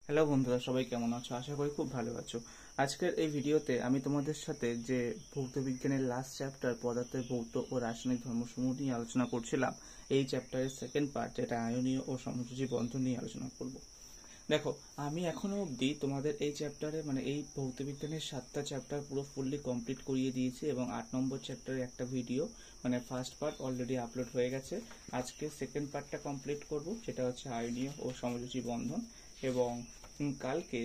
Hello বন্ধুরা, সবাই কেমন আছো? আশা করি খুব ভালো আছো। আজকের এই ভিডিওতে আমি তোমাদের সাথে যে ভৌত বিজ্ঞানের লাস্ট চ্যাপ্টার পদার্থের ভৌত ও রাসায়নিক ধর্মসমূহ নিয়ে আলোচনা করছিলাম, এই চ্যাপ্টারের সেকেন্ড পার্ট, যেটা আয়নীয় ও সমযোজী বন্ধন নিয়ে আলোচনা করব। দেখো, আমি এখনো অবধি তোমাদের এই চ্যাপ্টারে এই ভৌত বিজ্ঞানের 7টা চ্যাপ্টার পুরো ফুললি কমপ্লিট করিয়ে দিয়েছি এবং 8 নম্বর চ্যাপ্টারে একটা video first part already upload হয়ে গেছে। আজকে সেকেন্ড পার্টটা কমপ্লিট করব, যেটা হচ্ছে আয়নীয় ও সমযোজী বন্ধন। এবং কালকে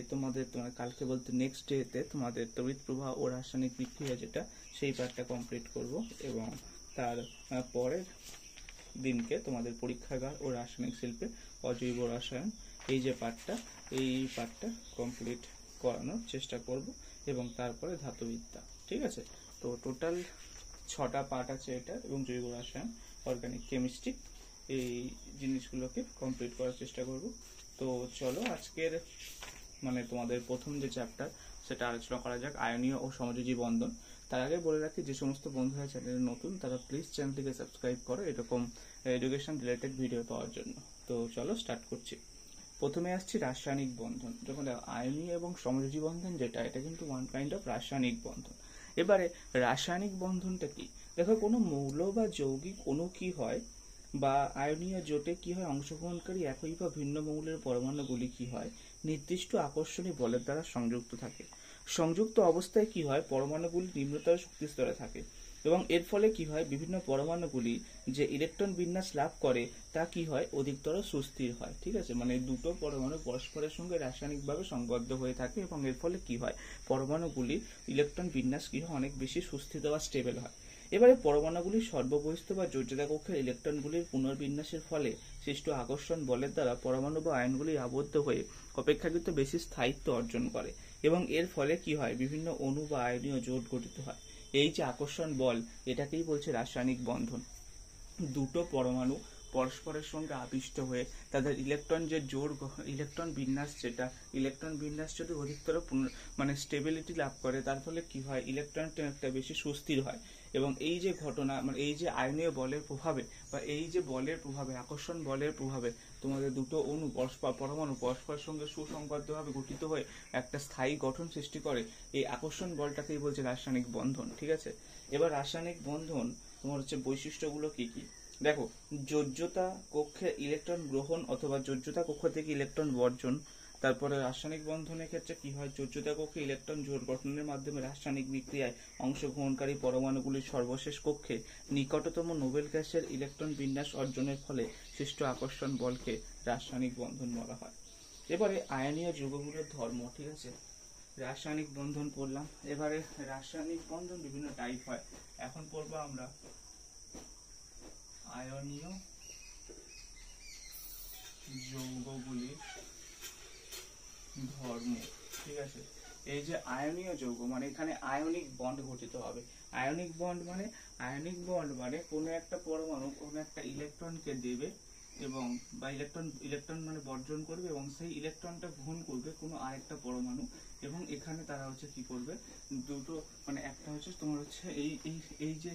কালকে বলতে নেক্সট ডেতে তোমাদের তড়িৎ প্রবাহ ও রাসায়নিক বিক্রিয়া, যেটা সেই পার্টটা কমপ্লিট করব। এবং তার পরের দিনকে তোমাদের পরীক্ষাগার ও রাসায়নিক শিল্পে অজৈব রসায়ন, এই পার্টটা কমপ্লিট করানোর চেষ্টা করব। এবং তারপরে ধাতুবিদ্যা। ঠিক আছে, তো টোটাল 6টা পার্ট আছে এটা, এবং জৈব রসায়ন, অর্গানিক কেমিস্ট্রি, এই জিনিসগুলোকে কমপ্লিট করার চেষ্টা করব। তো চলো আজকের তোমাদের প্রথম যে চ্যাপ্টার, সেটা আলোচনা করা যাক, আয়নীয় ও সমযোজী বন্ধন। তার আগে বলে রাখি, যে সমস্ত বন্ধুরা চ্যানেলে নতুন, তারা প্লিজ চ্যানেলটিকে সাবস্ক্রাইব করো এরকম এডুকেশন রিলেটেড ভিডিও পাওয়ার জন্য। তো চলো স্টার্ট করছি। প্রথমে আসছি রাসায়নিক বন্ধন। যখন আয়নীয় এবং সমযোজী বন্ধন, এটা কিন্তু ওয়ান কাইন্ড অফ রাসায়নিক বন্ধন। এবারে রাসায়নিক বন্ধনটা কি? দেখো, কোনো মৌল বা যৌগিক অণু কি হয়, বা আয়নীয় জোটে কি হয়, অংশগ্রহণকারী একই বা ভিন্ন মৌলের পরমাণুগুলি কি হয়, নির্দিষ্ট আকর্ষণী বলের দ্বারা সংযুক্ত থাকে। সংযুক্ত অবস্থায় কি হয়, পরমাণুগুলি নিম্নতর শক্তি স্তরে থাকে, এবং এর ফলে কি হয়, বিভিন্ন পরমাণুগুলি যে ইলেকট্রন বিন্যাস লাভ করে তা কি হয়, অধিকতর সুস্থির হয়। ঠিক আছে, দুটো পরমাণু পরস্পরের সঙ্গে রাসায়নিকভাবে সংবদ্ধ হয়ে থাকে, এবং এর ফলে কি হয়, পরমাণুগুলির ইলেকট্রন বিন্যাস কি হয়, অনেক বেশি সুস্থিত বা স্টেবল হয়। এবারে পরমাণুগুলির সর্ববহিস্থ বা যোজ্যতা কক্ষের ইলেকট্রনগুলির পুনর্বিন্যাসের ফলে সৃষ্ট আকর্ষণ বলের দ্বারা পরমাণু বা আয়নগুলি আবদ্ধ হয়ে অপেক্ষাকৃত বেশি স্থায়িত্ব অর্জন করে, এবং এর ফলে কি হয়, বিভিন্ন অণু বা আয়নীয় জোট গঠিত হয়। এই যে আকর্ষণ বল, এটাকেই বলছে রাসায়নিক বন্ধন। দুটো পরমাণু পরস্পরের সঙ্গে আবিষ্ট হয়ে তাদের ইলেকট্রন বিন্যাস যদি অধিকতর স্টেবিলিটি লাভ করে, তার ফলে কি হয়, ইলেকট্রনটা একটা বেশি সুস্থির হয়। এবং এই যে ঘটনা, এই যে আয়নীয় বলের প্রভাবে, বা এই যে বলের প্রভাবে, আকর্ষণ বলের প্রভাবে, তোমাদের দুটো পরমাণু পরস্পরের সঙ্গে সুসংবদ্ধভাবে গঠিত হয়ে একটা স্থায়ী গঠন সৃষ্টি করে। এই আকর্ষণ বলটাকেই বলছে রাসায়নিক বন্ধন। ঠিক আছে, এবার রাসায়নিক বন্ধন তোমার হচ্ছে বৈশিষ্ট্যগুলো কি কি। দেখো, যোজ্যতা কক্ষে ইলেকট্রন গ্রহণ অথবা যোজ্যতা কক্ষ থেকে ইলেকট্রন বর্জন। তারপরে রাসায়নিক বন্ধনের ক্ষেত্রে কি হয়, যোজ্যতা কক্ষে ইলেকট্রন জোড় গঠনের মাধ্যমে রাসায়নিক বিক্রিয়ায় অংশগ্রহণকারী পরমাণুগুলির সর্বশেষ কক্ষে নিকটতম নোবেল গ্যাসের ইলেকট্রন বিন্যাস অর্জনের ফলে সৃষ্ট আকর্ষণ বলকে রাসায়নিক বন্ধন বলা হয়। এবারে আয়নীয় যৌগগুলোর ধর্ম। ঠিক আছে, রাসায়নিক বন্ধন পড়লাম। এবারে রাসায়নিক বন্ধন বিভিন্ন টাইপ হয়। এখন পড়বো আমরা আয়নীয় যৌগগুলির ধর্ম। ঠিক আছে, এই যে আয়নীয় যৌগ, এখানে আয়নিক বন্ড গঠিত হবে। আয়নিক বন্ড কোনো একটা পরমাণু কোনো একটা ইলেকট্রনকে দেবে, এবং বা ইলেকট্রন বর্জন করবে, এবং সেই ইলেকট্রনটা গ্রহণ করবে কোনো আরেকটা পরমাণু। এবং এখানে তারা হচ্ছে কি করবে, দুটো একটা হচ্ছে তোমার হচ্ছে এই যে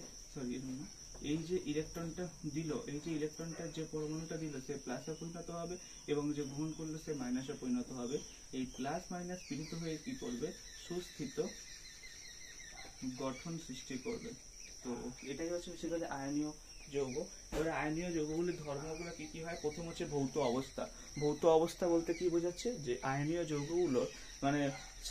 এই যে ইলেকট্রনটা দিল, যে পরমাণুটা দিল, সে প্লাসে পরিণত হবে, এবং যে গ্রহণ করলো সে মাইনাসে পরিণত হবে। এই প্লাস মাইনাস মিলিত হয়ে কি করবে, সুস্থিত গঠন সৃষ্টি করবে। তো এটাই হচ্ছে বেসিক্যালি আয়নীয় যৌগ। এবারে আয়নীয় যৌগগুলির ধর্মগুলো কি কি হয়। প্রথম হচ্ছে ভৌত অবস্থা। ভৌত অবস্থা বলতে কি বোঝাচ্ছে, যে আয়নীয় যৌগগুলো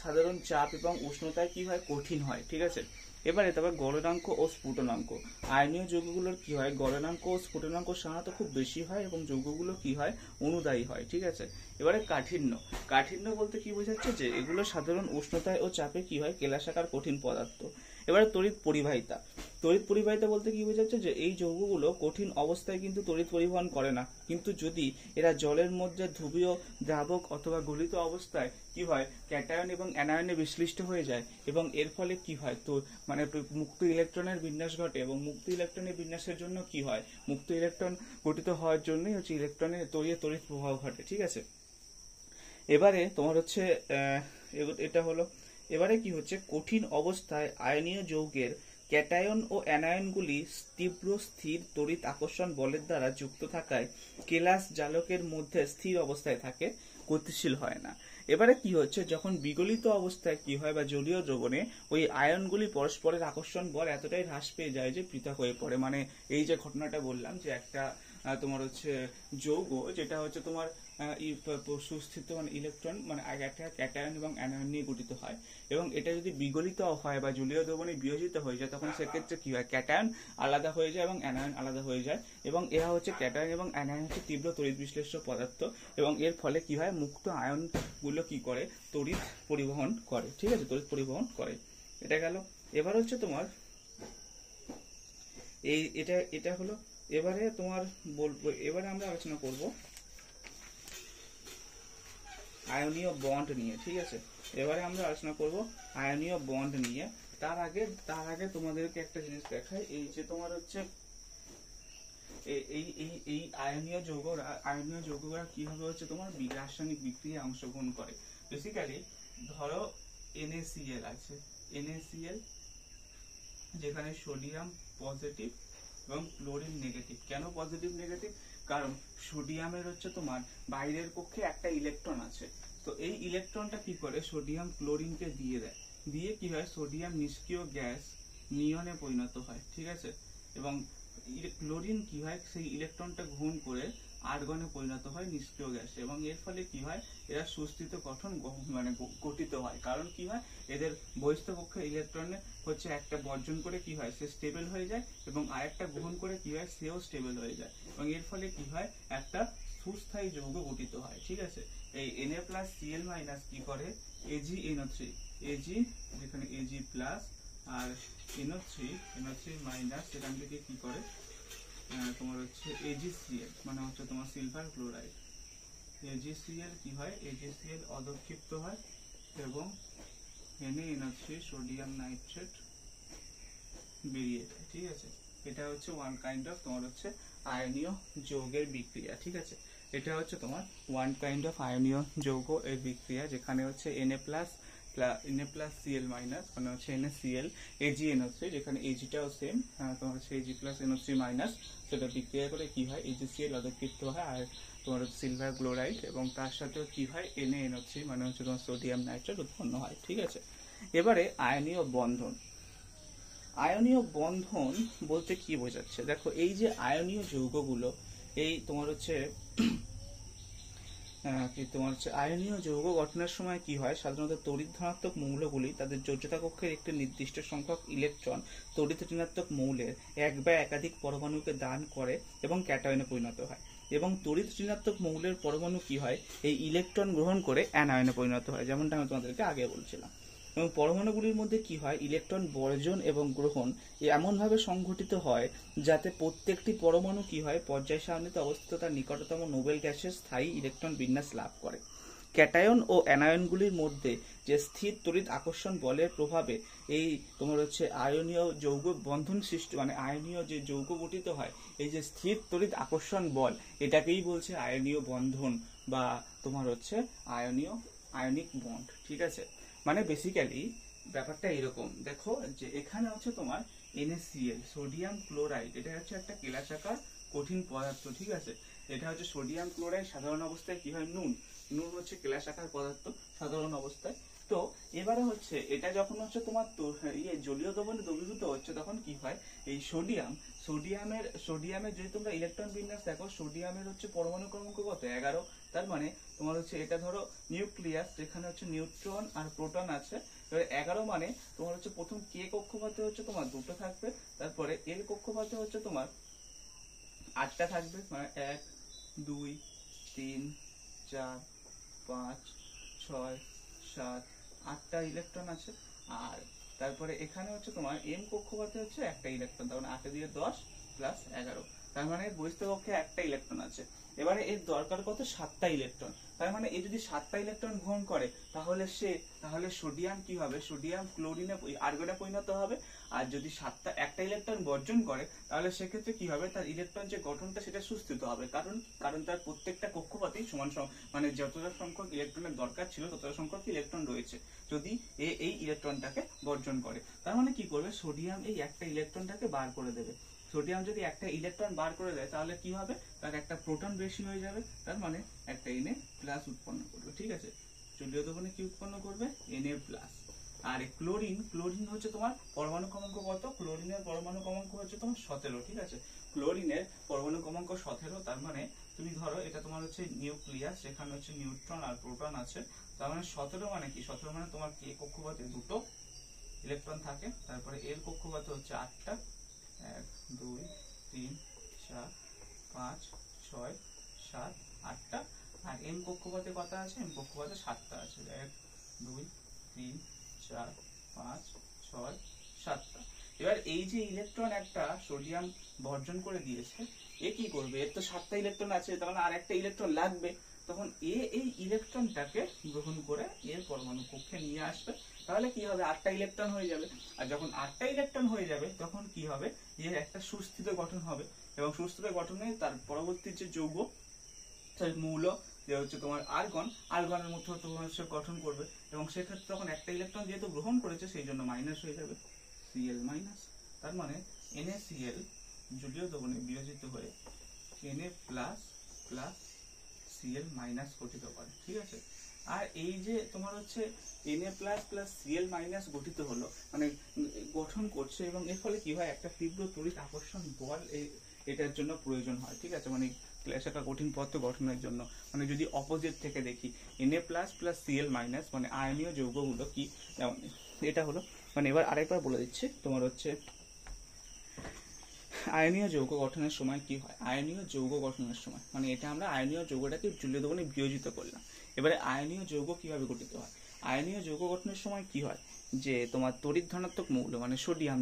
সাধারণ চাপ এবং উষ্ণতায় কি হয়, কঠিন হয়। ঠিক আছে, এবারে তারপর গলনাঙ্ক ও স্ফুটনাঙ্ক। আয়নীয় যৌগগুলোর কি হয়, গলনাঙ্ক ও স্ফুটনাঙ্ক সাধারণত খুব বেশি হয়, এবং যৌগগুলো কি হয়, অনুদায়ী হয়। ঠিক আছে, এবারে কাঠিন্য। কাঠিন্য বলতে কি বোঝাচ্ছে, যে এগুলো সাধারণ উষ্ণতায় ও চাপে কি হয়, কেলাসাকার কঠিন পদার্থ। এবারে তড়িৎ পরিবাহিতা। তড়িৎ পরিবাহিতা বলতে কি বোঝাচ্ছে, যে এই যৌগগুলো কঠিন অবস্থায় কিন্তু তড়িৎ পরিবহন করে না, কিন্তু যদি এরা জলের মধ্যে ধ্রুবীয়, দ্রাবক অথবা গলিত অবস্থায় কি হয়, ক্যাটায়ন এবং অ্যানায়নে বিশ্লিষ্ট হয়ে যায়, এবং এর ফলে কি হয়, তো মুক্ত ইলেকট্রনের বিন্যাস ঘটে, এবং মুক্ত ইলেকট্রনের বিন্যাসের জন্য কি হয়, মুক্ত ইলেকট্রন গঠিত হওয়ার জন্যই হচ্ছে ইলেকট্রনের তড়িৎ প্রবাহ ঘটে। ঠিক আছে, এবারে তোমার হচ্ছে এটা হলো। এবারে কি হচ্ছে, কঠিন অবস্থায় আয়নীয় যৌগের ক্যাটায়ন ও অ্যানায়নগুলি তীব্র স্থির তড়িৎ আকর্ষণ বলের দ্বারা যুক্ত থাকায় কেলাস জালকের মধ্যে স্থির অবস্থায় থাকে, গতিশীল হয় না। এবারে কি হচ্ছে, যখন বিগলিত অবস্থায় কি হয় বা জলীয় দ্রবণে ওই আয়নগুলি পরস্পরের আকর্ষণ বল এতটাই হ্রাস পেয়ে যায় যে পৃথক হয়ে পড়ে। মানে এই যে ঘটনাটা বললাম যে একটা তোমার হচ্ছে যৌগ যেটা হচ্ছে তোমার সুস্থিত মানে ইলেকট্রন মানে একটা ক্যাটায়ন এবং অ্যানায়ন নিয়ে গঠিত হয়, এবং এটা যদি বিগলিত হয় বা জলীয় দ্রবণে বিয়োজিত হয়ে যায় তখন সেক্ষেত্রে কি হয়, ক্যাটায়ন আলাদা হয়ে যায় এবং অ্যানায়ন আলাদা হয়ে যায়, এবং এরা হচ্ছে ক্যাটায়ন এবং অ্যানায়ন হচ্ছে তীব্র তড়িৎ বিশ্লেষ্য পদার্থ, এবং এর ফলে কি হয়, মুক্ত আয়ন গুলো কি করে, তড়িৎ পরিবহন করে। ঠিক আছে, তড়িৎ পরিবহন করে। এটা গেল। এবার হচ্ছে তোমার এটা হলো। এবারে তোমার বলবো, এবারে আমরা আলোচনা করব আয়নীয় বন্ড নিয়ে। ঠিক আছে, এবারে আমরা আলোচনা করব আয়নীয় বন্ড নিয়ে। তার আগে তোমাদেরকে একটা জিনিস দেখাই। এই যে তোমার হচ্ছে এই আয়নীয় যৌগরা কিভাবে হচ্ছে তোমার রাসায়নিক বিক্রিয়ায় অংশগ্রহণ করে। বেসিক্যালি ধরো NaCl আছে, NaCl যেখানে সোডিয়াম পজিটিভ এবং ক্লোরিন নেগেটিভ। কেন পজিটিভ নেগেটিভ? কারণ সোডিয়ামের হচ্ছে তোমার বাইরের কক্ষে একটা ইলেকট্রন আছে, তো এই ইলেকট্রনটা কি করে, সোডিয়াম ক্লোরিনকে দিয়ে দেয়, দিয়ে কি হয়, সোডিয়াম নিষ্ক্রিয় গ্যাস নিয়নে পরিণত হয়। ঠিক আছে, এবং ক্লোরিন কি হয়, সেই ইলেকট্রনটা গ্রহণ করে আর্গনে পরিণত হয় নিষ্ক্রিয় গ্যাসে, এবং এর ফলে কি হয়, এরা সুস্থিত গঠন মানে গঠিত হয়। কারণ কি হয়, এদের বহিস্থ কক্ষের ইলেকট্রনে হচ্ছে একটা বর্জন করে কি হয়, সে স্টেবল হয়ে যায়, এবং আরেকটা গ্রহণ করে কি হয়, সেও স্টেবল হয়ে যায়, এবং এর ফলে কি হয়, একটা সুস্থায়ী যৌগ গঠিত হয়। ঠিক আছে, এই Na+Cl- কি করে, AgNO3 Ag, যেখানে Ag প্লাস আর NO3 সেখান থেকে কি করে তোমার হচ্ছে AgCl, মানে হচ্ছে তোমার সিলভার ক্লোরাইড। AgCl কি হয়, AgCl অদক্ষিপ্ত হয় এবং NaNO3 সোডিয়াম নাইট্রেট বেরিয়ে যায়। ঠিক আছে, এটা হচ্ছে ওয়ান কাইন্ড অফ তোমার হচ্ছে আয়নীয় যৌগের বিক্রিয়া। ঠিক আছে, এটা হচ্ছে তোমার ওয়ান কাইন্ড অফ আয়নীয় যৌগ এর বিক্রিয়া, যেখানে হচ্ছে Na+Cl- মানে হচ্ছে NaCl AgNO3, যেখানে Agটাও সেম, তোমার হচ্ছে Ag+NO3- সেটা বিক্রিয়া করে কি হয়, AgCl অদক্ষিপ্ত হয় আর তোমার সিলভার ক্লোরাইড, এবং তার সাথেও কি হয়, NaNO3 মানে হচ্ছে তোমার সোডিয়াম নাইট্রেট উৎপন্ন হয়। ঠিক আছে, এবারে আয়নীয় বন্ধন। আয়নীয় বন্ধন বলতে কি বোঝাচ্ছে, দেখো এই যে আয়নীয় যৌগগুলো, এই তোমার হচ্ছে আয়নীয় যৌগ গঠনের সময় কি হয়, সাধারণত তড়িৎ ধনাত্মক মৌলগুলি তাদের যোজ্যতা কক্ষের একটি নির্দিষ্ট সংখ্যক ইলেকট্রন তড়িৎ ঋণাত্মক মৌলের এক বা একাধিক পরমাণুকে দান করে এবং ক্যাটায়নে পরিণত হয়, এবং তড়িৎ ঋণাত্মক মৌলের পরমাণু কি হয়, এই ইলেকট্রন গ্রহণ করে অ্যানায়নে পরিণত হয়, যেমনটা আমি তোমাদেরকে আগে বলছিলাম। এবং পরমাণুগুলির মধ্যে কি হয়, ইলেকট্রন বর্জন এবং গ্রহণ এমনভাবে সংঘটিত হয় যাতে প্রত্যেকটি পরমাণু কি হয়, পর্যায় সারণীতে অবস্থিত তার নিকটতম নোবেল গ্যাসের স্থায়ী ইলেকট্রন বিন্যাস লাভ করে। ক্যাটায়ন ও অ্যানায়নগুলির মধ্যে যে স্থির তড়িৎ আকর্ষণ বলের প্রভাবে এই তোমার হচ্ছে আয়নীয় যৌগ বন্ধন সৃষ্টি, মানে আয়নীয় যে যৌগ গঠিত হয়, এই যে স্থির তড়িৎ আকর্ষণ বল, এটাকেই বলছে আয়নীয় বন্ধন বা তোমার হচ্ছে আয়নিক বন্ড। ঠিক আছে, মানে বেসিক্যালি ব্যাপারটা এরকম, দেখো যে এখানে হচ্ছে তোমার NaCl সোডিয়াম ক্লোরাইড, এটা হচ্ছে একটা কেলাসাকার কঠিন পদার্থ। ঠিক আছে, এটা হচ্ছে সোডিয়াম ক্লোরাইড, সাধারণ অবস্থায় কি হয়, নুন হচ্ছে কেলাসাকার পদার্থ সাধারণ অবস্থায়। তো এবারে হচ্ছে এটা যখন হচ্ছে তোমার জলীয় দ্রবণে দ্রবীভূত হচ্ছে, তখন কি হয়, এই সোডিয়ামের যদি তোমরা ইলেকট্রন বিন্যাস দেখো, সোডিয়ামের হচ্ছে পরমাণু ক্রমাঙ্ক কত, 11। তার মানে তোমার হচ্ছে এটা ধরো নিউক্লিয়াস, যেখানে হচ্ছে নিউট্রন আর প্রোটন আছে, 11 মানে তোমার হচ্ছে প্রথম কে কক্ষপথে হচ্ছে তোমার 2টো থাকবে, তারপরে এল কক্ষপথে হচ্ছে তোমার 8টা থাকবে, মানে 1 2 3 4 5 6 7 8টা ইলেকট্রন আছে, আর তারপরে এখানে হচ্ছে তোমার এম কক্ষপথে হচ্ছে একটা ইলেকট্রন, তার মানে 8 দিয়ে 10 প্লাস 11, তার মানে বহিস্থ কক্ষে একটা ইলেকট্রন আছে। এবারে এর দরকার কত, 7টা ইলেকট্রন। তার মানে এই যদি 7টা ইলেকট্রন গ্রহণ করে, তাহলে সোডিয়াম কি হবে, সোডিয়াম ক্লোরিনে আর্গনে পরিণত হবে, আর যদি একটা ইলেকট্রন বর্জন করে, তাহলে সেক্ষেত্রে কি হবে, তার ইলেকট্রন যে গঠনটা সেটা সুস্থিত হবে, কারণ তার প্রত্যেকটা কক্ষপথেই সমান মানে যতটা সংখ্যক ইলেকট্রনের দরকার ছিল ততটা সংখ্যক ইলেকট্রন রয়েছে, যদি এই ইলেকট্রনটাকে বর্জন করে। তার মানে কি করবে, সোডিয়াম এই একটা ইলেকট্রনটাকে বার করে দেবে। সোডিয়াম যদি একটা ইলেকট্রন বার করে দেয় তাহলে কি হবে, তার একটা প্রোটন বেশি হয়ে যাবে, তার মানে একটা Na+ উৎপন্ন করবে। ঠিক আছে, জলীয় দ্রবণে কি উৎপন্ন করবে, Na+। আর ক্লোরিন হচ্ছে তোমার পরমাণু ক্রমাঙ্ক কত, ক্লোরিনের পরমাণু ক্রমাঙ্ক হচ্ছে তোমার 17। ঠিক আছে, ক্লোরিনের পরমাণু ক্রমাঙ্ক 17, তার মানে তুমি ধরো এটা তোমার হচ্ছে নিউক্লিয়াস, সেখানে হচ্ছে নিউট্রন আর প্রোটন আছে, তার মানে 17 মানে কি, 17 মানে তোমার কে কক্ষপথে দুটো ইলেকট্রন থাকে, তারপরে এর কক্ষপথে হচ্ছে 8টা, 1 2 3 4 5 6 7 8টা, আর এম কক্ষপথে কত আছে, এম কক্ষপথে 7টা আছে, 1 2 3 4 5 6 7টা। এবার এই যে ইলেকট্রন একটা সোডিয়াম বর্জন করে দিয়েছে, এ কি করবে, এর তো 7টা ইলেকট্রন আছে, তার মানে আর একটা ইলেকট্রন লাগবে, তখন এই ইলেকট্রনটাকে গ্রহণ করে এর পরমাণু কক্ষে নিয়ে আসবে, তাহলে কি হবে, 8টা ইলেকট্রন হয়ে যাবে। আর যখন 8টা ইলেকট্রন হয়ে যাবে তখন কি হবে, এর একটা সুস্থিত গঠন হবে, এবং সুস্থিত গঠনে তার পরবর্তী যে যৌগ মৌল যে হচ্ছে তোমার আর্গনের মধ্যে তোমার সে গঠন করবে, এবং সেক্ষেত্রে তখন একটা ইলেকট্রন যেহেতু গ্রহণ করেছে সেই জন্য মাইনাস হয়ে যাবে, Cl-, তার মানে NaCl জলীয় দ্রবণে বিয়োজিত হয়ে Na+ Cl- গঠিত করে। ঠিক আছে, আর এই যে তোমার হচ্ছে Na+ Cl- গঠিত হলো, মানে গঠন করছে, এবং এর ফলে কি হয়, একটা তীব্র তড়িৎ আকর্ষণ বল এটার জন্য প্রয়োজন হয়। ঠিক আছে, মানে একটা কঠিন পদার্থ গঠনের জন্য, মানে যদি অপোজিট থেকে দেখি Na+ Cl- মানে আয়নীয় যৌগগুলো কি, যেমন এটা হলো, মানে এবার আরেকবার বলে দিচ্ছি, তোমার হচ্ছে আয়নীয় যৌগ গঠনের সময় কি হয়, আয়নীয় যৌগ গঠনের সময় মানে এটা আমরা আয়নীয় যৌগটাকে জলীয় দ্রবণে বিয়োজিত করলাম। এবারে আয়নীয় যৌগ কিভাবে গঠিত হয়, আয়নীয় যৌগ গঠনের সময় কি হয়, যে তোমার তড়িৎ ধনাত্মক মৌল মানে সোডিয়াম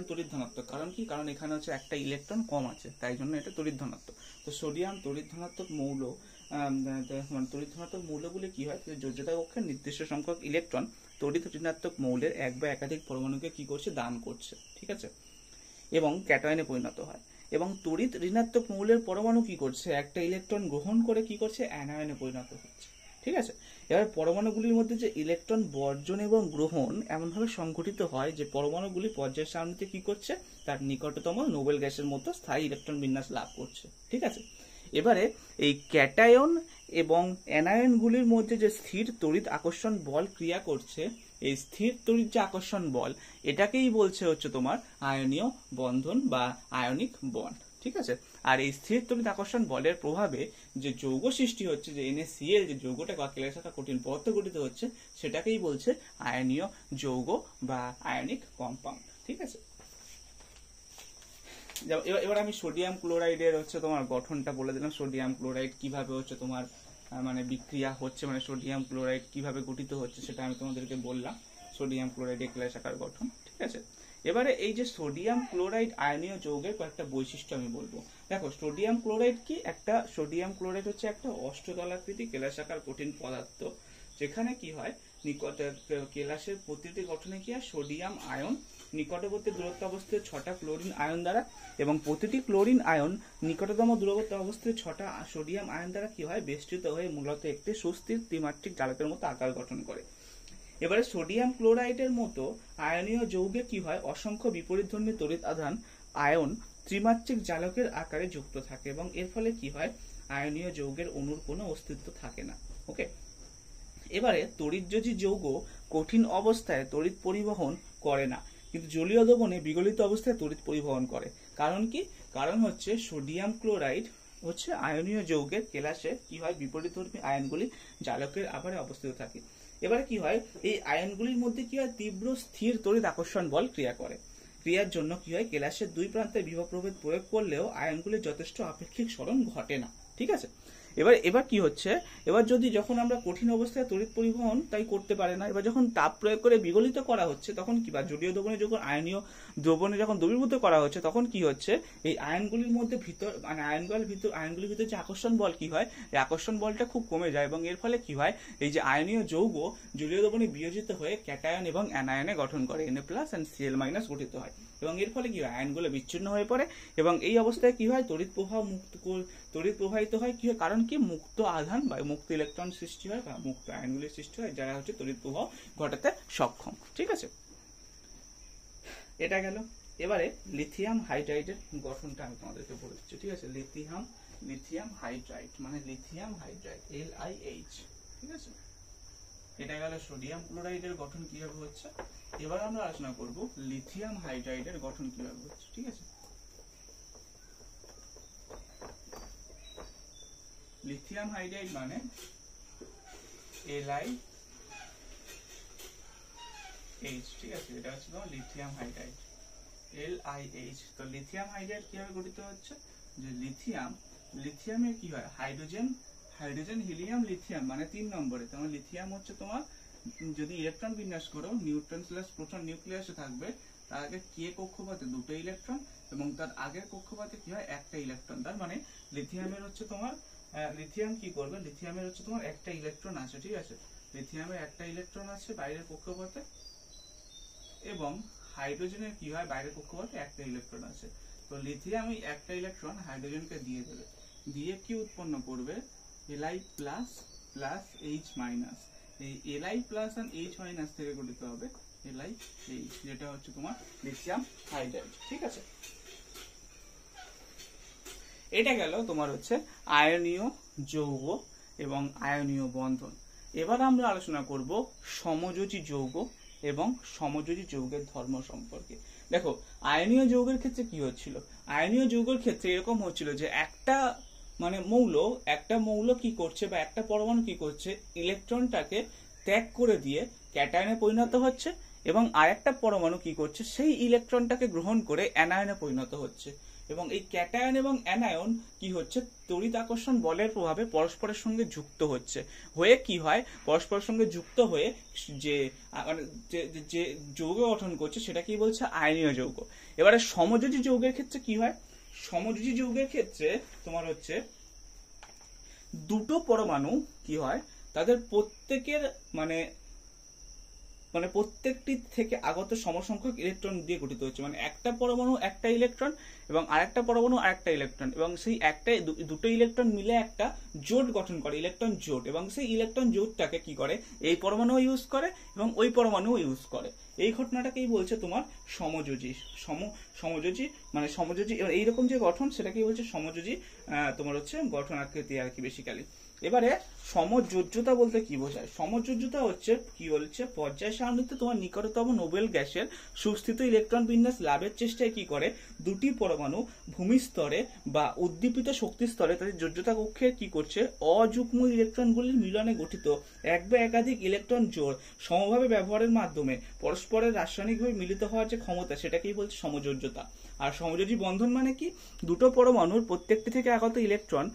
তড়িৎ ধনাত্মক, কারণ কি, কারণ এখানে হচ্ছে একটা ইলেকট্রন কম আছে, তাই জন্য এটা তড়িৎ ধনাত্মক। তো সোডিয়াম তড়িৎ ধনাত্মক মৌল, মানে তড়িৎ ধনাত্মক মৌলগুলি কি হয়, যোজ্যতা কক্ষের নির্দিষ্ট সংখ্যক ইলেকট্রন তড়িৎ ঋণাত্মক মৌলের এক বা একাধিক পরমাণুকে কি করছে, দান করছে। ঠিক আছে, এবং ক্যাটায়নে পরিণত হয়, এবং তড়িৎ ঋণাত্মক মৌলের পরমাণু কি করছে, একটা ইলেকট্রন গ্রহণ করে কি করছে, অ্যানায়নে পরিণত হচ্ছে। ঠিক আছে, এবার পরমাণুগুলির মধ্যে যে ইলেকট্রন বর্জন এবং গ্রহণ এমনভাবে সংঘটিত হয় যে পরমাণুগুলি পর্যায় সারণীতে কি করছে, তার নিকটতম নোবেল গ্যাসের মতো স্থায়ী ইলেকট্রন বিন্যাস লাভ করছে। ঠিক আছে, এবারে এই ক্যাটায়ন এবং অ্যানায়নগুলির মধ্যে যে স্থির তড়িৎ আকর্ষণ বল ক্রিয়া করছে, এই স্থির তড়িৎ যে আকর্ষণ বল এটাকেই বলছে হচ্ছে তোমার আয়নীয় বন্ধন বা আয়নিক বন্ড। ঠিক আছে, আর এই স্থির তড়িৎ আকর্ষণ বলের প্রভাবে যে যৌগ সৃষ্টি হচ্ছে, যে NaCl যে যৌগটা বা কেলাস শাখা কঠিন পদার্থ গঠিত হচ্ছে, সেটাকেই বলছে আয়নীয় যৌগ বা আয়নিক কম্পাউন্ড। ঠিক আছে, এবার আমি সোডিয়াম ক্লোরাইডের হচ্ছে তোমার গঠনটা বলে দিলাম, সোডিয়াম ক্লোরাইড কিভাবে হচ্ছে তোমার মানে বিক্রিয়া হচ্ছে, মানে সোডিয়াম ক্লোরাইড কিভাবে গঠিত হচ্ছে সেটা আমি তোমাদেরকে বললাম, সোডিয়াম ক্লোরাইডের কেলাস শাখার গঠন। ঠিক আছে, এবারে এই যে সোডিয়াম ক্লোরাইড আয়নীয় যৌগের কয়েকটা বৈশিষ্ট্য আমি বলবো। দেখো সোডিয়াম ক্লোরাইড কি, সোডিয়াম ক্লোরাইড হচ্ছে একটা অষ্টদলাকৃতি কেলাস শাখার কঠিন পদার্থ, যেখানে কি হয়, কেলাসের প্রতিটি গঠনে কি হয়, সোডিয়াম আয়ন নিকটবর্তী দূরত্ব অবস্থায় 6টা ক্লোরিন আয়ন দ্বারা, এবং প্রতিটি ক্লোরিন আয়ন নিকটতম দূরত্ব অবস্থায় 6টা সোডিয়াম আয়ন দ্বারা কি হয়, বেষ্টিত হয়ে মূলত একটি সুস্থির ত্রিমাত্রিক জালকের মতো আকার গঠন করে। এবারে সোডিয়াম ক্লোরাইডের মতো আয়নীয় যৌগে কি হয়, অসংখ্য বিপরীতধর্মী তড়িৎ আধান আয়ন ত্রিমাত্রিক জালকের আকারে যুক্ত থাকে, এবং এর ফলে কি হয়, আয়নীয় যৌগের অণুর কোনো অস্তিত্ব থাকে না। ওকে, এবারে তড়িৎযোজী যৌগ কঠিন অবস্থায় তড়িৎ পরিবহন করে না, কিন্তু জলীয় দ্রবণে বিগলিত অবস্থায় তড়িৎ পরিবহন করে। কারণ কি, কারণ হচ্ছে সোডিয়াম ক্লোরাইড হচ্ছে আয়নীয় যৌগের কেলাসে কি হয়, বিপরীতধর্মী আয়নগুলি জালকের আকারে অবস্থিত থাকে। এবারে কি হয়, এই আয়নগুলির মধ্যে কি হয়, তীব্র স্থির তড়িৎ আকর্ষণ বল ক্রিয়া করে। ক্রিয়ার জন্য কি হয়, কেলাসের দুই প্রান্তে বিভব প্রভেদ প্রয়োগ করলেও আয়নগুলির যথেষ্ট আপেক্ষিক সরণ ঘটে না। ঠিক আছে, এবার কি হচ্ছে, এবার যখন আমরা কঠিন অবস্থায় তড়িৎ পরিবহন তাই করতে পারে না, এবার যখন তাপ প্রয়োগ করে বিগলিত করা হচ্ছে তখন কি, বা জলীয় দ্রবণে যখন আয়নীয় দ্রবণে যখন দ্রবীভূত করা হচ্ছে তখন কি হচ্ছে, এই আয়নগুলির মধ্যে ভিতর মানে আয়নগুলির ভিতর যে আকর্ষণ বল কি হয়, এই আকর্ষণ বলটা খুব কমে যায়, এবং এর ফলে কি হয়, এই যে আয়নীয় যৌগ জলীয় দ্রবণে বিয়োজিত হয়ে ক্যাটায়ন এবং অ্যানায়নে গঠন করে, Na+ and Cl- গঠিত হয়, এবং এর ফলে কি হয়, আয়নগুলো বিচ্ছিন্ন হয়ে পড়ে, এবং এই অবস্থায় কি হয়, তড়িৎ প্রবাহিত হয় কি হয়, কারণ কি, মুক্ত আধান বা মুক্ত ইলেকট্রন সৃষ্টি হয় বা মুক্ত আয়নগুলির সৃষ্টি হয়, যারা হচ্ছে তড়িৎ প্রবাহ ঘটাতে সক্ষম। ঠিক আছে, এটা গেল। এবারে লিথিয়াম হাইড্রাইডের গঠনটা আমি তোমাদেরকে বলে দিচ্ছি, ঠিক আছে। লিথিয়াম হাইড্রাইড মানে লিথিয়াম হাইড্রাইড LiH, ঠিক আছে। এটা গেল সোডিয়াম ক্লোরাইডের গঠন কিভাবে হচ্ছে। এবার আমরা আলোচনা করব লিথিয়াম হাইড্রাইডের গঠন কিভাবে হচ্ছে, ঠিক আছে। লিথিয়াম হাইড্রাইড মানে LiH, ঠিক আছে। এটা হচ্ছে তোমার লিথিয়াম হাইড্রাইড LiH। তো লিথিয়াম হাইড্রাইড কিভাবে গঠিত হচ্ছে, যে লিথিয়ামে কি হয়, হাইড্রোজেন হিলিয়াম লিথিয়াম মানে 3 নম্বরে। তোমার লিথিয়াম হচ্ছে তোমার যদি ইলেকট্রন বিন্যাস করো, নিউট্রন প্লাস প্রোটন নিউক্লিয়াসে থাকবে, তার আগে কে কক্ষপথে 2টো ইলেকট্রন এবং তার আগের কক্ষপথে কি হয়, 1টা ইলেকট্রন। তার মানে লিথিয়ামের হচ্ছে তোমার লিথিয়াম কি করবে, লিথিয়ামের হচ্ছে তোমার 1টা ইলেকট্রন আছে, ঠিক আছে। লিথিয়ামের 1টা ইলেকট্রন আছে বাইরের কক্ষপথে, এবং হাইড্রোজেনের কি হয়, বাইরের কক্ষপথে 1টা ইলেকট্রন আছে। তো লিথিয়াম এই 1টা ইলেকট্রন হাইড্রোজেনকে দিয়ে দেবে, দিয়ে কি উৎপন্ন করবে, Li plus plus H minus. এই Li প্লাস আর H মাইনাস থেকে গঠিত হবে LiH, যেটা হচ্ছে তোমার লিথিয়াম হাইড্রাইড, ঠিক আছে। এটা গেল তোমার হচ্ছে আয়নীয় যৌগ এবং আয়নীয় বন্ধন। এবার আমরা আলোচনা করব সমযোজী যৌগ এবং সমযোজী যৌগের ধর্ম সম্পর্কে। দেখো, আয়নীয় যৌগের ক্ষেত্রে কি হচ্ছিল, আয়নীয় যৌগের ক্ষেত্রে এরকম হচ্ছিল যে একটা মৌল কি করছে, বা একটা পরমাণু কি করছে, ইলেকট্রনটাকে ত্যাগ করে দিয়ে ক্যাটায়নে পরিণত হচ্ছে, এবং আরেকটা পরমাণু কি করছে, সেই ইলেকট্রনটাকে গ্রহণ করে অ্যানায়নে পরিণত হচ্ছে। এবং এই ক্যাটায়ন এবং অ্যানায়ন কি হচ্ছে, তড়িৎ আকর্ষণ বলের প্রভাবে পরস্পরের সঙ্গে যুক্ত হচ্ছে, হয়ে কি হয়, পরস্পরের সঙ্গে যুক্ত হয়ে যে যৌগ গঠন করছে সেটাকেই বলছে আয়নীয় যৌগ। এবারে সমযোজী যৌগের ক্ষেত্রে কি হয়, সমযোজী যৌগের ক্ষেত্রে তোমার হচ্ছে দুটো পরমাণু কি হয়, তাদের প্রত্যেকের প্রত্যেকটি থেকে আগত সমসংখ্যক ইলেকট্রন দিয়ে গঠিত হচ্ছে। মানে একটা পরমাণু একটা ইলেকট্রন এবং আরেকটা পরমাণু আরেকটা ইলেকট্রন, এবং সেই দুটো ইলেকট্রন মিলে একটা জোট গঠন করে, ইলেকট্রন জোট। এবং সেই ইলেকট্রন জোটটাকে কি করে, এই পরমাণু ইউজ করে এবং ওই পরমাণু ইউজ করে। এই ঘটনাটাকেই বলছে তোমার সমযোজী। সমযোজী এইরকম যে গঠন সেটাকেই বলছে সমযোজী তোমার হচ্ছে গঠন আকৃতি আর কি বেসিক্যালি। এবারে সমযোজ্যতা বলতে কি বোঝায়, সমযোজ্যতা হচ্ছে কি বলছে, পর্যায় সারণীতে তোমার নিকটতম নোবেল গ্যাসের সুস্থিত ইলেকট্রন বিন্যাস লাভের চেষ্টায় কি করে, দুটি পরমাণু ভূমিস্তরে বা উদ্দীপিত শক্তি স্তরে তাদের যোজ্যতা কক্ষে কি করছে, অযুগ্ম ইলেকট্রনগুলির মিলনে গঠিত এক বা একাধিক ইলেকট্রন জোড় সমভাবে ব্যবহারের মাধ্যমে পরস্পরের রাসায়নিকভাবে মিলিত হওয়ার যে ক্ষমতা সেটাকেই বলছে সমযোজ্যতা। আর সমযোজী বন্ধন মানে কি, দুটো পরমাণুর প্রত্যেকটি থেকে আগত ইলেকট্রন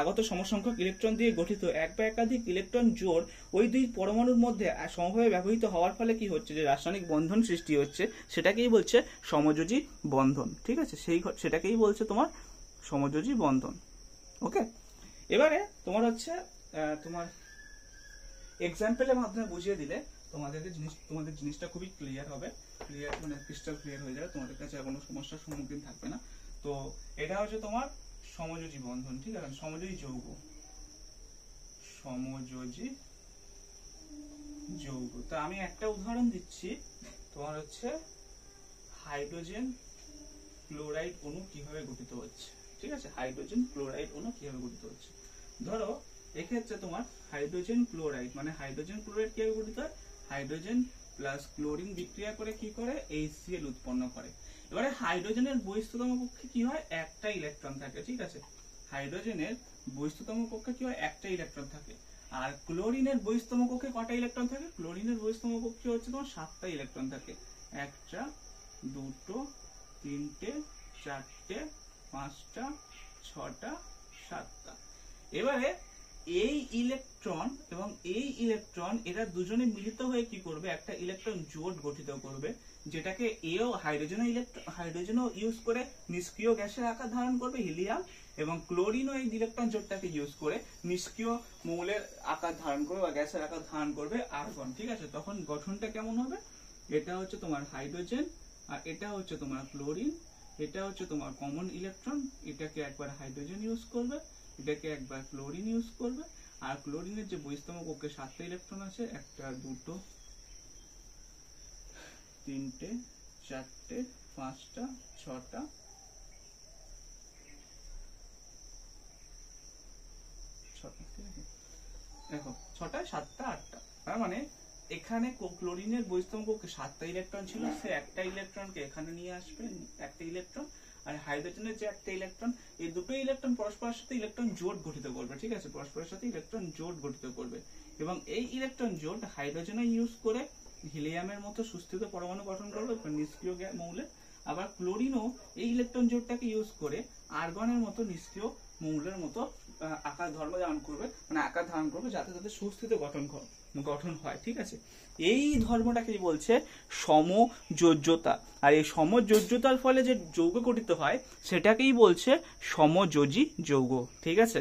আগত সমসংখ্যক ইলেকট্রন দিয়ে গঠিত এক বা একাধিক ইলেকট্রন জোড় ওই দুই পরমাণুর মধ্যে সমভাবে ব্যবহৃত হওয়ার ফলে কি হচ্ছে, যে রাসায়নিক বন্ধন সৃষ্টি হচ্ছে সেটাকেই বলছে সমযোজী বন্ধন, ঠিক আছে। সেটাকেই বলছে তোমার সমযোজী বন্ধন। ওকে, এবারে তোমার হচ্ছে তোমার এক্সাম্পলের মাধ্যমে বুঝিয়ে দিলে তোমাদের জিনিসটা খুবই ক্লিয়ার হবে, ক্রিস্টাল ক্লিয়ার হয়ে যাবে, তোমাদের কাছে কোনো সমস্যার সম্মুখীন থাকবে না। তো এটা হচ্ছে তোমার সমযোজী বন্ধন, ঠিক আছে, সমযোজী যৌগ। তো আমি একটা উদাহরণ দিচ্ছি, তোমার হচ্ছে হাইড্রোজেন ক্লোরাইড অণু কিভাবে গঠিত হচ্ছে, ঠিক আছে। হাইড্রোজেন ক্লোরাইড অণু কিভাবে গঠিত হচ্ছে, ধরো এক্ষেত্রে তোমার হাইড্রোজেন ক্লোরাইড কিভাবে গঠিত হয়, হাইড্রোজেন প্লাস ক্লোরিন বিক্রিয়া করে কি করে, HCl উৎপন্ন করে। এবারে হাইড্রোজেনের বহিস্থতম কক্ষে কি হয়, একটা ইলেকট্রন থাকে, ঠিক আছে। হাইড্রোজেনের বহিস্থতম কক্ষে কি হয়, একটা ইলেকট্রন থাকে। আর ক্লোরিনের বহিস্থতম কক্ষে কটা ইলেকট্রন থাকে, ক্লোরিনের বহিস্থতম কক্ষে হচ্ছে তোমার 7টা ইলেকট্রন থাকে, 1টা 2টো 3টে 4টে 5টা 6টা 7টা। এবারে এই ইলেকট্রন এবং এই ইলেকট্রন এরা দুজনে মিলিত হয়ে কি করবে, একটা ইলেকট্রন জোট গঠিত করবে, যেটাকে হাইড্রোজেনও ইউজ করে নিষ্ক্রিয় গ্যাসের আকার ধারণ করবে হিলিয়াম, এবং ক্লোরিনও এই ইলেকট্রন জোটটাকে ইউজ করে নিষ্ক্রিয় মৌলের আকার ধারণ করবে বা গ্যাসের আকার ধারণ করবে আর্গন, ঠিক আছে। তখন গঠনটা কেমন হবে, এটা হচ্ছে তোমার হাইড্রোজেন আর এটা হচ্ছে তোমার ক্লোরিন, এটা হচ্ছে তোমার কমন ইলেকট্রন, এটাকে একবার হাইড্রোজেন ইউজ করবে, এটাকে একবার ক্লোরিন ইউজ করবে। আর ক্লোরিনের যে বহিস্থতম কক্ষে 7টা ইলেকট্রন আছে, 1টা 2টো 3টে 4টে 5টা 6টা 6টা, ঠিক আছে, দেখো 6টা 7টা 8টা, তার মানে এখানে ক্লোরিনের বহিস্তম কক্ষে 7টা ইলেকট্রন ছিল, সে একটা ইলেকট্রনকে এখানে নিয়ে আসবে, একটা ইলেকট্রন, আর হাইড্রোজেনের যে একটা ইলেকট্রন, এই দুটো ইলেকট্রন পরস্পরের সাথে ইলেকট্রন জোট গঠিত করবে, ঠিক আছে, পরস্পরের সাথে ইলেকট্রন জোট গঠিত করবে, এবং এই ইলেকট্রন জোট হাইড্রোজেনে ইউজ করে হিলিয়ামের মতো সুস্থিত পরমাণু গঠন করবে নিষ্ক্রিয় মৌলে, আবার ক্লোরিনও এই ইলেকট্রন জোটটাকে ইউজ করে আর্গনের মতো নিষ্ক্রিয় মৌলের মতো আকার ধারণ করবে, মানে আকার ধারণ করবে, যাতে তাদের সুস্থিত গঠন হয়, ঠিক আছে। এই ধর্মটাকে বলছে সমযোজ্যতা, আর এই সমযোজ্যতার ফলে যে যৌগ গঠিত হয় সেটাকেই বলছে সমযোজী যৌগ, ঠিক আছে।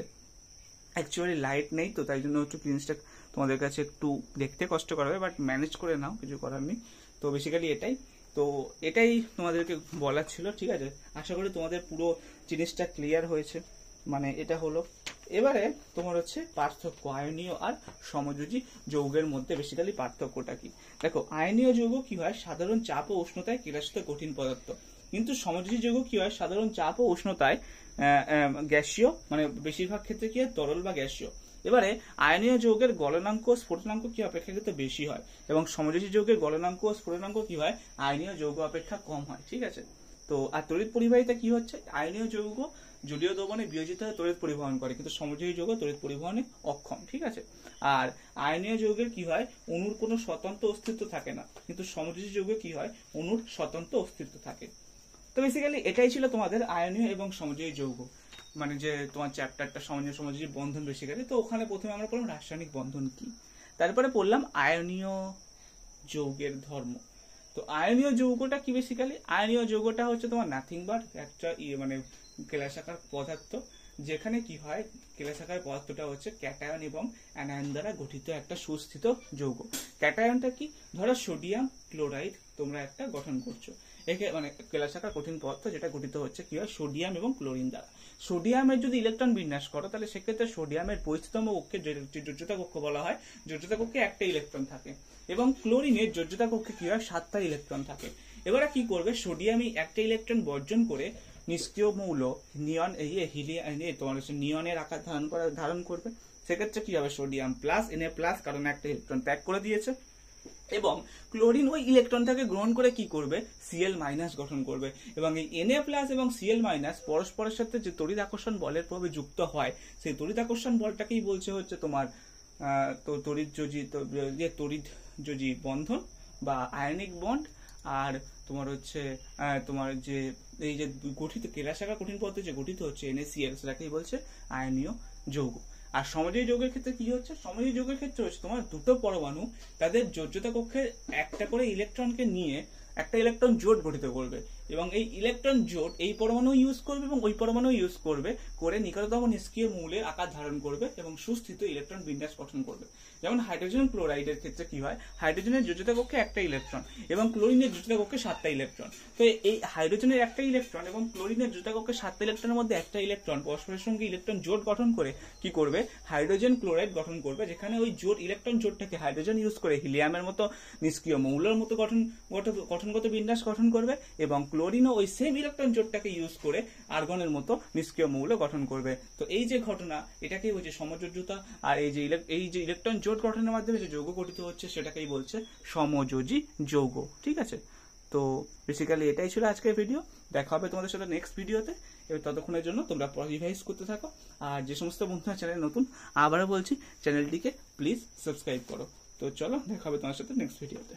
অ্যাকচুয়ালি লাইট নেই তো তাই জন্য একটু জিনিসটা তোমাদের কাছে একটু দেখতে কষ্ট করা হবে, বাট ম্যানেজ করে নাও, কিছু করার নেই। তো বেসিক্যালি এটাই তোমাদেরকে বলার ছিল, ঠিক আছে। আশা করি তোমাদের পুরো জিনিসটা ক্লিয়ার হয়েছে, মানে এটা হলো। এবারে তোমার হচ্ছে পার্থক্য আয়নীয় আর সমযোজী যৌগের মধ্যে বেসিক্যালি পার্থক্যটা কি। দেখো, আয়নীয় যৌগ কি হয়, সাধারণ চাপ ও উষ্ণতায় কেলাসিত কঠিন পদার্থ, কিন্তু সমযোজী যৌগ কি হয়, সাধারণ চাপ ও উষ্ণতায় গ্যাসীয়, মানে বেশিরভাগ ক্ষেত্রে কি হয়, তরল বা গ্যাসীয়। এবারে আয়নীয় যৌগের গলনাঙ্ক ও স্ফুটনাঙ্ক কি অপেক্ষাকৃত বেশি হয়, এবং সমযোজী যৌগের গলনাঙ্ক ও স্ফুটনাঙ্ক কি হয়, আয়নীয় যৌগ অপেক্ষা কম হয়, ঠিক আছে। তো আর তড়িৎ পরিবাহিতা কি হচ্ছে, আয়নীয় যৌগ জলীয় দ্রবণে বিয়োজিত হয়ে তড়িৎ পরিবহন করে, কিন্তু সমযোজী যৌগ তড়িৎ পরিবহনে অক্ষম, ঠিক আছে। আর আয়নীয় যৌগের কি হয়, অণুর কোনো স্বতন্ত্র অস্তিত্ব থাকে না, কিন্তু সমযোজী যৌগে কি হয়, অণুর স্বতন্ত্র অস্তিত্ব থাকে। তো বেসিক্যালি এটাই ছিল তোমাদের আয়নীয় এবং সমযোজী যৌগ, মানে যে তোমার চ্যাপ্টারটা সমযোজী বন্ধন বেসিক্যালি। তো ওখানে প্রথমে আমরা পড়লাম রাসায়নিক বন্ধন কি, তারপরে পড়লাম আয়নীয় যৌগের ধর্ম। তো আয়নীয় যৌগটা কি, বেসিক্যালি আয়নীয় যৌগটা হচ্ছে তোমার নাথিং বাট একটা মানে কেলাসাকার পদার্থ, যেখানে কি হয়, কেলাসাকার পদার্থটা হচ্ছে ক্যাটায়ন এবং অ্যানায়ন দ্বারা গঠিত একটা সুস্থিত যৌগ। ক্যাটায়নটা কি, ধরো সোডিয়াম ক্লোরাইড তোমরা একটা গঠন করছো, একে মানে কেলাসাকার কঠিন পদার্থ যেটা গঠিত হচ্ছে কি হয়, সোডিয়াম এবং ক্লোরিন দ্বারা। সোডিয়ামের যদি ইলেকট্রন বিন্যাস করো, তাহলে সেক্ষেত্রে সোডিয়ামের বহিস্তম কক্ষে যোজ্যতা কক্ষ বলা হয়, যোজ্যতা কক্ষে একটা ইলেকট্রন থাকে, এবং ক্লোরিনের যোজ্যতা কক্ষে কি হয়, 7টা ইলেকট্রন থাকে। এবারে কি করবে, সোডিয়াম এই একটা ইলেকট্রন বর্জন করে নিষ্ক্রিয় মৌল নিয়ন তোমার হচ্ছে নিয়নের আকার ধারণ করবে। সেক্ষেত্রে কি হবে, সোডিয়াম প্লাস Na প্লাস, কারণ একটা ইলেকট্রন ত্যাগ করে দিয়েছে, এবং ক্লোরিন ওই ইলেকট্রনটাকে গ্রহণ করে কি করবে, Cl মাইনাস গঠন করবে, এবং এই Na প্লাস এবং Cl মাইনাস পরস্পরের সাথে যে তড়িৎ আকর্ষণ বলের প্রভাবে যুক্ত হয়, সেই তড়িৎ আকর্ষণ বলটাকেই বলছে হচ্ছে তোমার তড়িৎযোজী বন্ধন বা আয়নিক বন্ড। আর তোমার হচ্ছে তোমার যে এই যে গঠিত কেলাসাকার কঠিন পদার্থ যে গঠিত হচ্ছে NaCl, সেটাকেই বলছে আয়নীয় যৌগ। আর সমযোজী যৌগের ক্ষেত্রে কি হচ্ছে, সমযোজী যৌগের ক্ষেত্রে হচ্ছে তোমার দুটো পরমাণু তাদের যোজ্যতা কক্ষে একটা করে ইলেকট্রনকে নিয়ে একটা ইলেকট্রন জোট গঠিত করবে, এবং এই ইলেকট্রন জোট এই পরমাণু ইউজ করবে এবং ওই পরমাণু ইউজ করবে করে নিকটতম নিষ্ক্রিয় মৌলের আকার ধারণ করবে এবং সুস্থিত ইলেকট্রন বিন্যাস গঠন করবে। যেমন হাইড্রোজেন ক্লোরাইডের ক্ষেত্রে কি হয়, হাইড্রোজেনের যোজ্যতা কক্ষে একটা ইলেকট্রন এবং ক্লোরিনের যোজ্যতা কক্ষে 7টা ইলেকট্রন। তো এই হাইড্রোজেনের একটা ইলেকট্রন এবং ক্লোরিনের যোজ্যতা কক্ষে 7টা ইলেকট্রনের মধ্যে একটা ইলেকট্রন পরস্পরের সঙ্গে ইলেকট্রন জোট গঠন করে কি করবে, হাইড্রোজেন ক্লোরাইড গঠন করবে, যেখানে ওই জোট ইলেকট্রন জোটটাকে হাইড্রোজেন ইউজ করে হিলিয়ামের মতো নিষ্ক্রিয় মৌলের মতো গঠনগত বিন্যাস গঠন করবে, এবং ক্লোরিনও ওই সেম ইলেকট্রন জোটটাকে ইউজ করে আর্গনের মতো নিষ্ক্রিয় মৌল গঠন করবে। তো এই যে ঘটনা, এটাকেই বলছে সমযোজ্যতা। আর এই যে ইলেকট্রন জোট গঠনের মাধ্যমে যে যৌগ গঠিত হচ্ছে, সেটাকেই বলছে সমযোজী যৌগ, ঠিক আছে। তো বেসিক্যালি এটাই ছিল আজকের ভিডিও। দেখা হবে তোমাদের সাথে নেক্সট ভিডিওতে। এবার ততক্ষণের জন্য তোমরা রিভাইজ করতে থাকো, আর যে সমস্ত বন্ধুরা চ্যানেল নতুন, আবারও বলছি চ্যানেলটিকে প্লিজ সাবস্ক্রাইব করো। তো চলো, দেখা হবে তোমার সাথে নেক্সট ভিডিওতে।